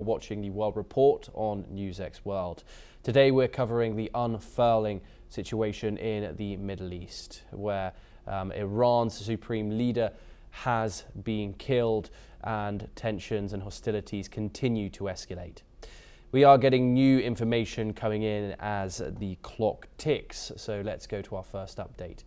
Watching the World Report on NewsX World. Today we're covering the unfurling situation in the Middle East, where Iran's supreme leader has been killed and tensions and hostilities continue to escalate. We are getting new information coming in as the clock ticks, so let's go to our first update.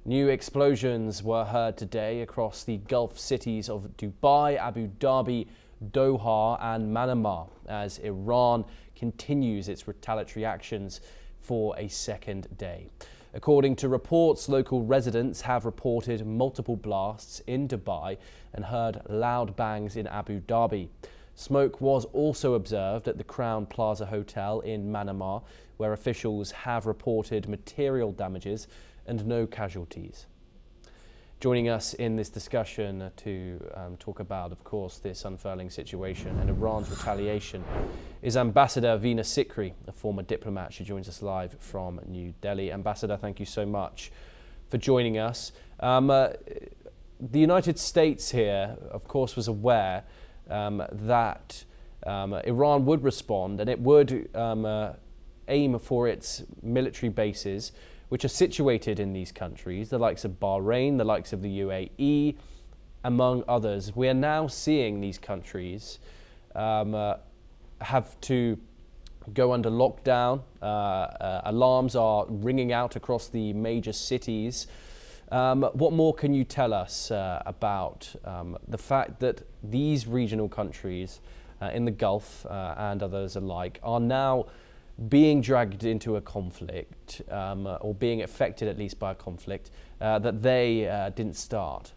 New explosions were heard today across the Gulf cities of Dubai, Abu Dhabi, Doha and Manama as Iran continues its retaliatory actions for a second day. According to reports, local residents have reported multiple blasts in Dubai and heard loud bangs in Abu Dhabi. Smoke was also observed at the Crowne Plaza Hotel in Manama, where officials have reported material damages and no casualties. Joining us in this discussion to talk about, of course, this unfurling situation and Iran's retaliation is Ambassador Veena Sikri, a former diplomat. She joins us live from New Delhi. Ambassador, thank you so much for joining us. The United States here, of course, was aware that Iran would respond and it would aim for its military bases, which are situated in these countries, the likes of Bahrain, the likes of the UAE, among others. We are now seeing these countries have to go under lockdown. Alarms are ringing out across the major cities. What more can you tell us about the fact that these regional countries in the Gulf and others alike are now being dragged into a conflict, or being affected at least by a conflict that they didn't start?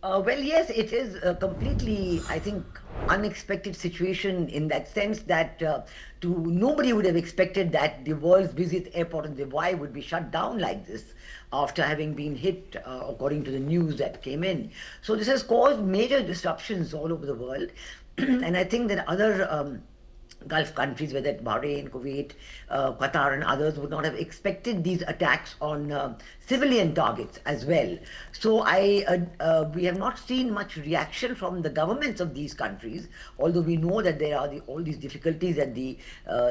Well, yes, it is a completely, I think, unexpected situation in that sense that nobody would have expected that the world's busiest airport in Dubai would be shut down like this after having been hit, according to the news that came in. So this has caused major disruptions all over the world. And I think that other Gulf countries, whether it's Bahrain, Kuwait, Qatar and others, would not have expected these attacks on civilian targets as well. So we have not seen much reaction from the governments of these countries, although we know that there are all these difficulties that the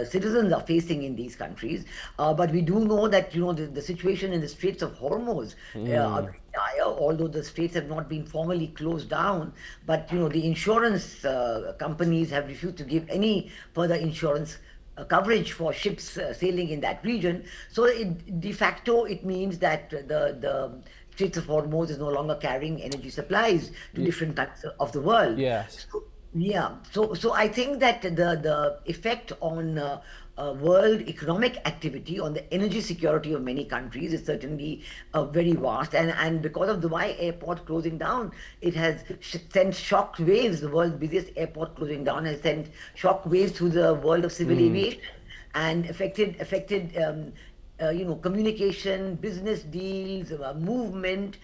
citizens are facing in these countries. But we do know that the situation in the Straits of Hormuz are very dire, although the straits have not been formally closed down. But the insurance companies have refused to give any further insurance coverage for ships sailing in that region. So de facto, it means that the Straits of Hormuz is no longer carrying energy supplies to different parts of the world. Yes. So I think that the effect on world economic activity, on the energy security of many countries, is certainly very vast. And because of Dubai airport closing down, it has sent shock waves. The world's busiest airport closing down has sent shock waves through the world of civil aviation and affected communication, business deals, movement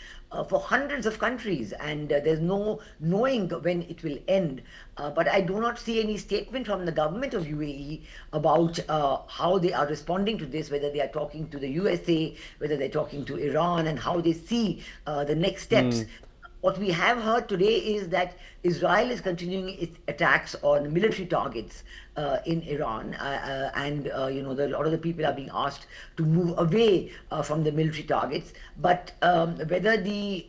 for hundreds of countries, and there's no knowing when it will end. But I do not see any statement from the government of UAE about how they are responding to this, whether they are talking to the USA, whether they're talking to Iran, and how they see the next steps. What we have heard today is that Israel is continuing its attacks on military targets in Iran, and a lot of the people are being asked to move away from the military targets. But whether the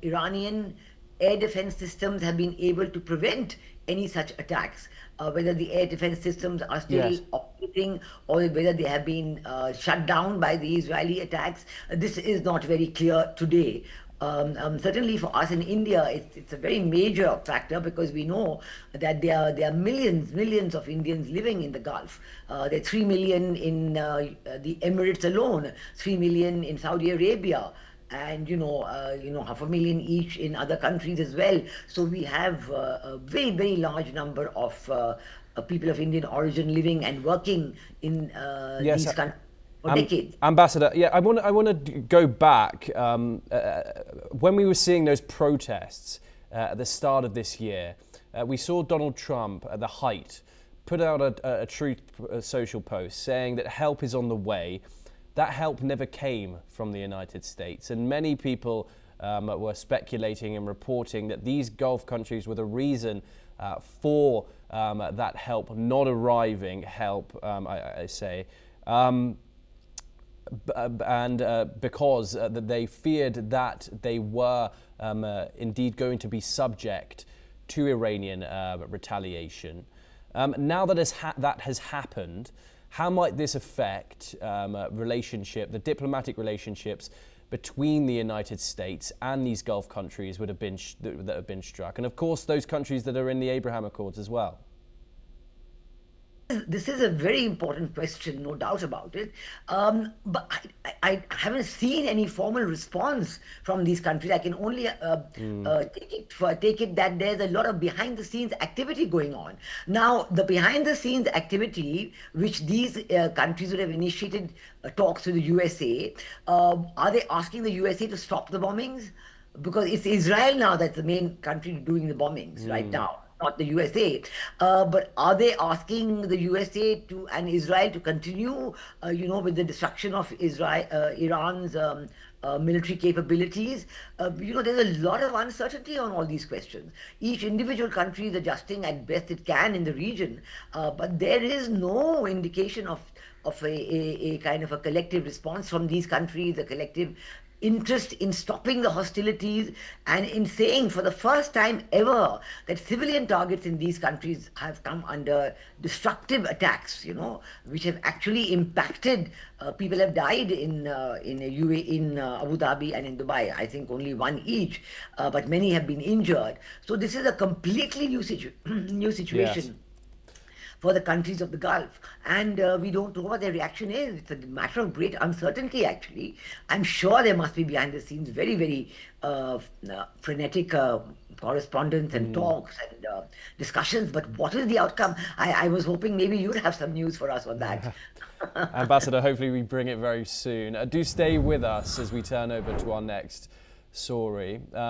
Iranian air defense systems have been able to prevent any such attacks, whether the air defense systems are still operating, or whether they have been shut down by the Israeli attacks, this is not very clear today. Certainly for us in India, it's a very major factor, because we know that there are millions of Indians living in the Gulf. There are 3 million in the Emirates alone, 3 million in Saudi Arabia, and 500,000 each in other countries as well. So we have a very large number of people of Indian origin living and working in these countries. Ambassador, I want to go back. When we were seeing those protests at the start of this year, we saw Donald Trump at the height put out a Truth Social post saying that help is on the way. That help never came from the United States, and many people were speculating and reporting that these Gulf countries were the reason for that help not arriving, I say. Because they feared that they were indeed going to be subject to Iranian retaliation. Now that that has happened, how might this affect the diplomatic relationships between the United States and these Gulf countries that have been struck, and of course those countries that are in the Abraham Accords as well? This is a very important question, no doubt about it. But I haven't seen any formal response from these countries. I can only take it that there's a lot of behind-the-scenes activity going on. Now, the behind-the-scenes activity, which these countries would have initiated talks with the USA, are they asking the USA to stop the bombings? Because it's Israel now that's the main country doing the bombings right now, not the USA. But are they asking the USA and Israel to continue, with the destruction of Iran's military capabilities? There's a lot of uncertainty on all these questions. Each individual country is adjusting at best it can in the region, but there is no indication of a kind of a collective response from these countries, a collective interest in stopping the hostilities, and in saying for the first time ever that civilian targets in these countries have come under destructive attacks, which have actually impacted. People have died in Abu Dhabi and in Dubai. I think only one each, but many have been injured. So this is a completely new situation. Yes. For the countries of the Gulf. And we don't know what their reaction is. It's a matter of great uncertainty, actually. I'm sure there must be behind the scenes very, very frenetic correspondence and talks and discussions. But what is the outcome? I was hoping maybe you'd have some news for us on that. Ambassador, hopefully we bring it very soon. Do stay with us as we turn over to our next story.